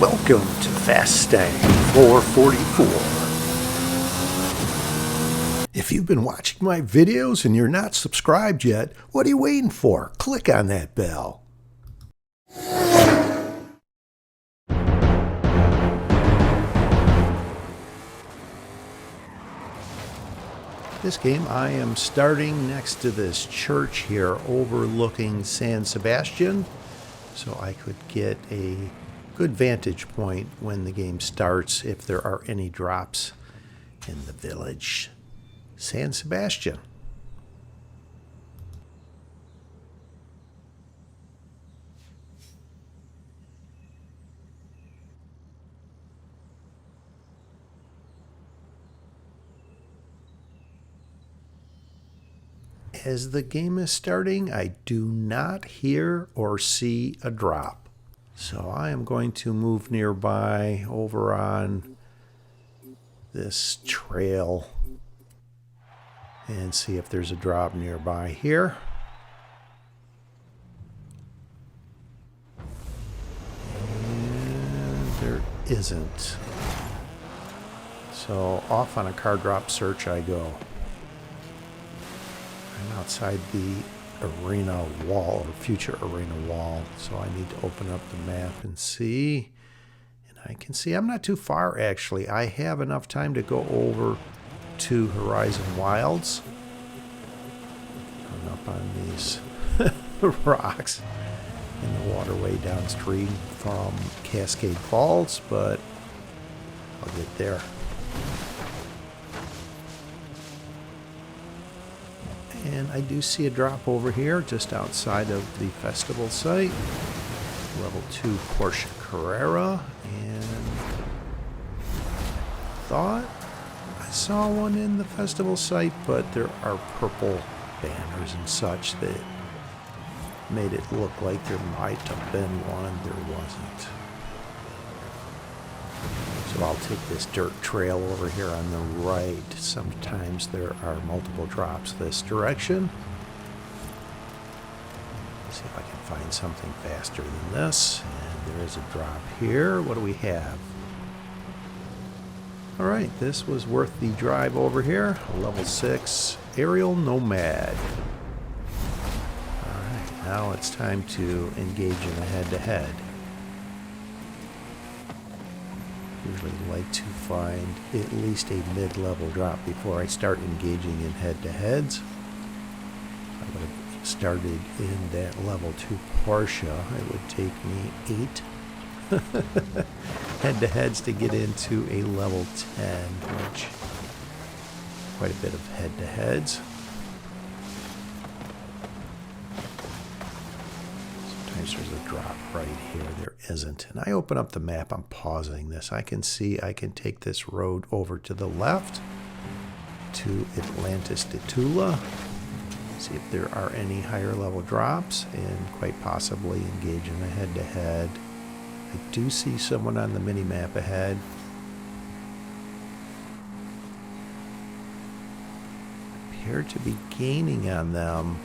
Welcome to Fastang 444. If you've been watching my videos and you're not subscribed yet, what are you waiting for? Click on that bell. This game I am starting next to this church here overlooking San Sebastian, so I could get a good vantage point when the game starts if there are any drops in the village. San Sebastian. As the game is starting, I do not hear or see a drop. So I am going to move nearby over on this trail and see if there's a drop nearby here. And there isn't. So off on a car drop search I go. I'm outside the arena wall, or future arena wall, so I need to open up the map and see. And I can see I'm not too far, actually. I have enough time to go over to Horizon Wilds. Going up on these rocks in the waterway downstream from Cascade Falls, but I'll get there. And I do see a drop over here just outside of the festival site. Level 2 Porsche Carrera. And thought I saw one in the festival site, but there are purple banners and such that made it look like there might have been one. There wasn't. So I'll take this dirt trail over here on the right. Sometimes there are multiple drops this direction. Let's see if I can find something faster than this. And there is a drop here. What do we have? Alright, this was worth the drive over here. Level 6 Aerial Nomad. Alright, now it's time to engage in a head-to-head. Usually like to find at least a mid-level drop before I start engaging in head-to-heads. I would have started in that level 2 Porsche. It would take me 8 head-to-heads to get into a level 10, which quite a bit of head-to-heads. There's a drop right here. There isn't. And I open up the map. I'm pausing this. I can see I can take this road over to the left to Atlantis de Tula. See if there are any higher level drops and quite possibly engage in a head-to-head. I do see someone on the mini-map ahead. Appear to be gaining on them.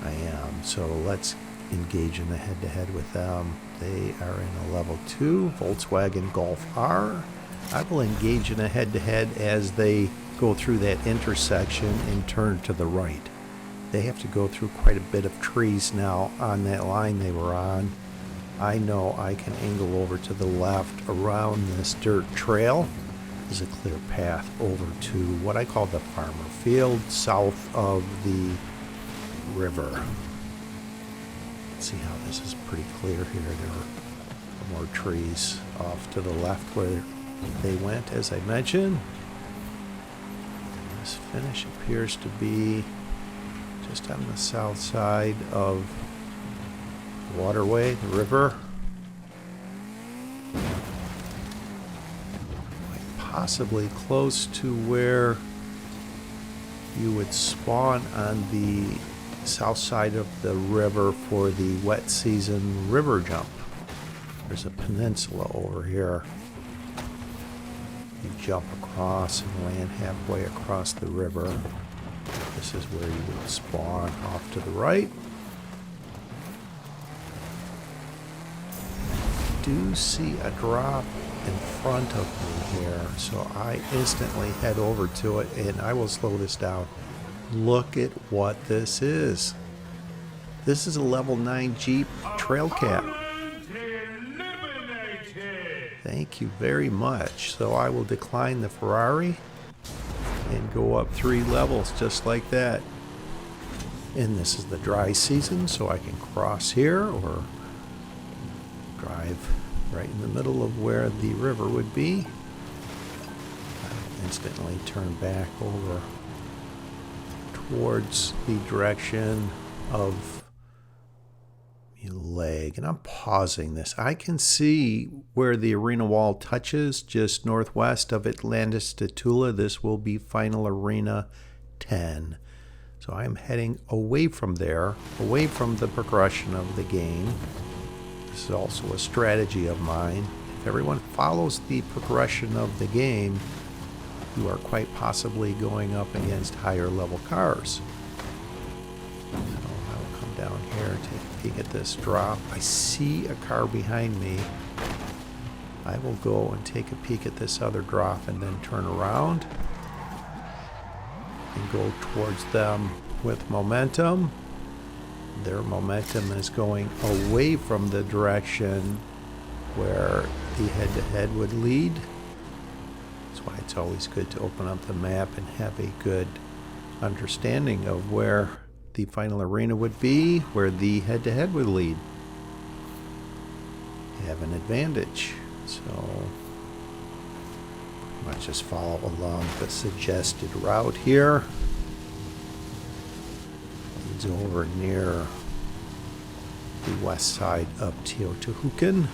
I am, so let's engage in a head-to-head with them. They are in a level 2 Volkswagen Golf R. I will engage in a head-to-head as they go through that intersection and turn to the right. They have to go through quite a bit of trees now on that line they were on. I know I can angle over to the left around this dirt trail. There's a clear path over to what I call the farmer field south of the river. See how this is pretty clear here. There are more trees off to the left where they went, as I mentioned. And this finish appears to be just on the south side of the waterway, the river. Quite possibly close to where you would spawn on the south side of the river for the wet season river jump. There's a peninsula over here. You jump across and land halfway across the river. This is where you would spawn off to the right. do see a drop in front of me here, so I instantly head over to it, and I will slow this down. Look at what this is. This is a level 9 Jeep Trail Cat. Thank you very much. So I will decline the Ferrari and go up 3 levels just like that. And this is the dry season, so I can cross here or drive right in the middle of where the river would be. I instantly turn back over towards the direction of my leg, and I'm pausing this. I can see where the arena wall touches just northwest of Atlantis to Tula. This will be Final Arena 10. So I'm heading away from there, away from the progression of the game. This is also a strategy of mine. If everyone follows the progression of the game, you are quite possibly going up against higher level cars. So I will come down here, take a peek at this drop. I see a car behind me. I will go and take a peek at this other drop and then turn around and go towards them with momentum. Their momentum is going away from the direction where the head-to-head would lead. That's why it's always good to open up the map and have a good understanding of where the final arena would be, where the head-to-head would lead. You have an advantage. So let's just follow along the suggested route here. Leads over near the west side of Teotihuacan.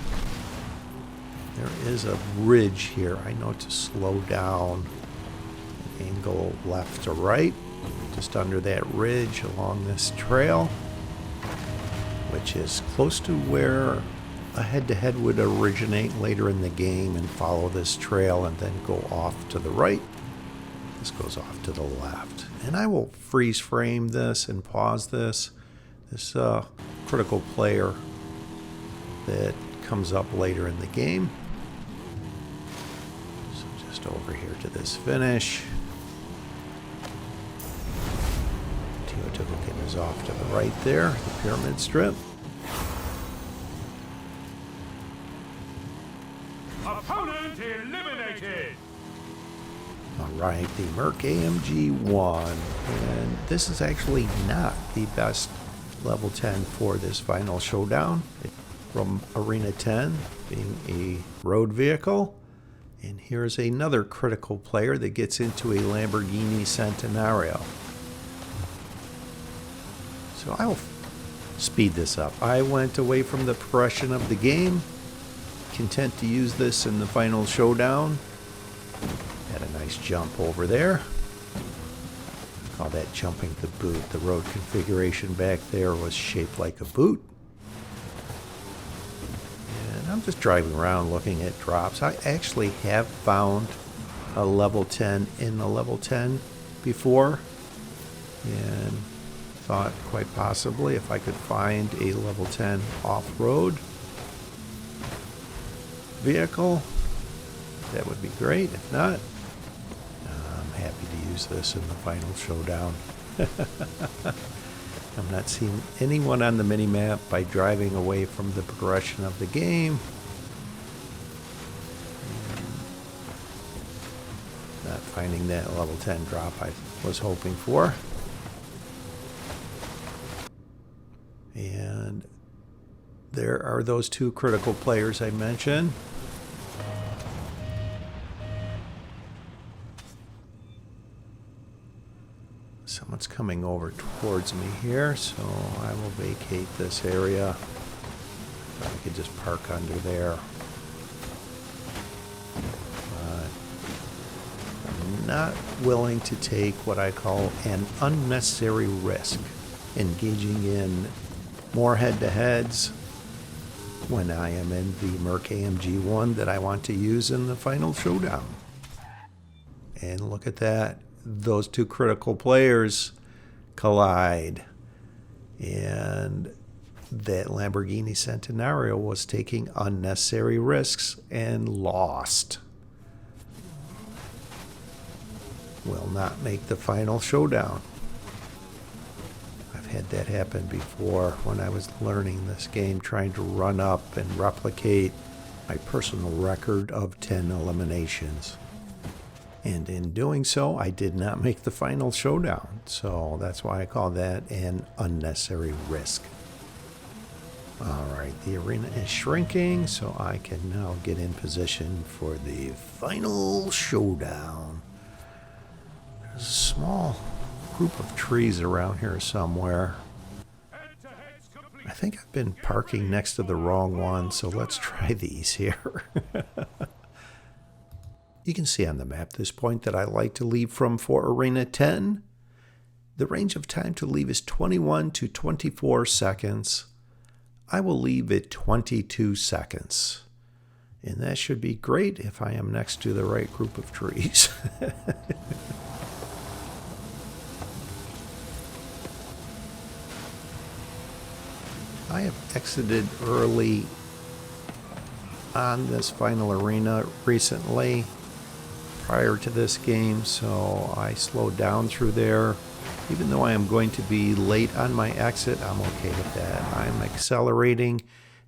There is a ridge here. I know to slow down and angle left to right, just under that ridge along this trail, which is close to where a head-to-head would originate later in the game and follow this trail and then go off to the right. This goes off to the left. And I will freeze frame this and pause this. This critical player that comes up later in the game. So just over here to this finish. Teotihuacan is off to the right there, the pyramid strip. Opponent eliminated! Alright, the Merc AMG won, and this is actually not the best level 10 for this final showdown. From Arena 10 being a road vehicle, and here's another critical player that gets into a Lamborghini Centenario. So I'll speed this up. I went away from the progression of the game, content to use this in the final showdown. Had a nice jump over there. Call that jumping the boot. The road configuration back there was shaped like a boot. And I'm just driving around looking at drops. I actually have found a level 10 in a level 10 before, and thought quite possibly if I could find a level 10 off-road vehicle, that would be great. If not, I'm happy to use this in the final showdown. I'm not seeing anyone on the mini-map by driving away from the progression of the game. Not finding that level 10 drop I was hoping for. And there are those two critical players I mentioned. Someone's coming over towards me here, so I will vacate this area. Thought I could just park under there. But I'm not willing to take what I call an unnecessary risk, engaging in more head-to-heads when I am in the Merc AMG 1 that I want to use in the final showdown. And look at that. Those two critical players collide. And that Lamborghini Centenario was taking unnecessary risks and lost. Will not make the final showdown. I've had that happen before when I was learning this game, trying to run up and replicate my personal record of 10 eliminations. And in doing so, I did not make the final showdown. So that's why I call that an unnecessary risk. Alright, the arena is shrinking, so I can now get in position for the final showdown. There's a small group of trees around here somewhere. I think I've been parking next to the wrong one, so let's try these here. You can see on the map this point that I like to leave from for Arena 10. The range of time to leave is 21 to 24 seconds. I will leave it 22 seconds. And that should be great if I am next to the right group of trees. I have exited early on this final arena recently prior to this game, so I slowed down through there. Even though I am going to be late on my exit, I'm okay with that. I'm accelerating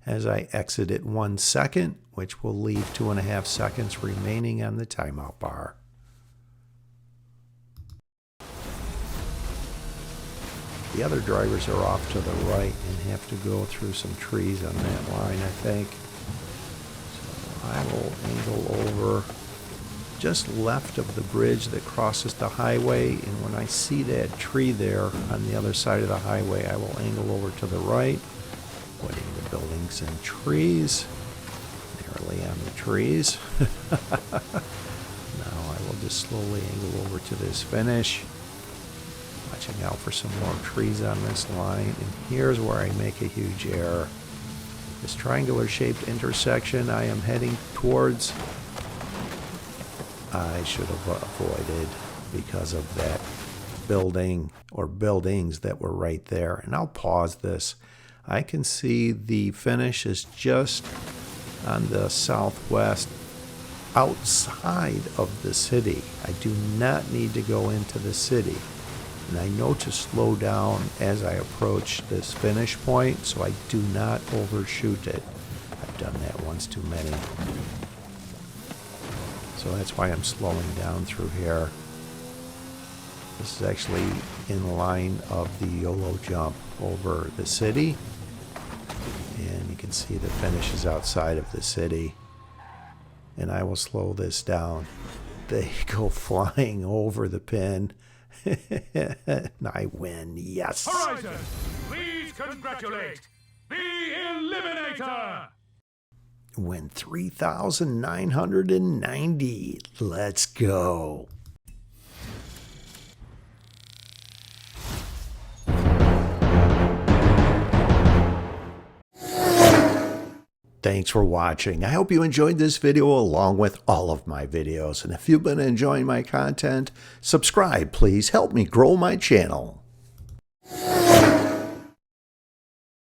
as I exit at 1 second, which will leave 2.5 seconds remaining on the timeout bar. The other drivers are off to the right and have to go through some trees on that line, I think. So I will angle over just left of the bridge that crosses the highway, and when I see that tree there on the other side of the highway, I will angle over to the right, avoiding the buildings and trees, narrowly on the trees. Now I will just slowly angle over to this finish, watching out for some more trees on this line, and here's where I make a huge error. This triangular shaped intersection I am heading towards, I should have avoided because of that building or buildings that were right there. And I'll pause this. I can see the finish is just on the southwest outside of the city. I do not need to go into the city. And I know to slow down as I approach this finish point, so I do not overshoot it. I've done that once too many. So that's why I'm slowing down through here. This is actually in line of the YOLO jump over the city. And you can see the finish is outside of the city. And I will slow this down. They go flying over the pin. And I win, yes! Horizon, please congratulate the Eliminator! Win 3,990. Let's go. Thanks for watching. I hope you enjoyed this video along with all of my videos. And if you've been enjoying my content, subscribe, please. Help me grow my channel.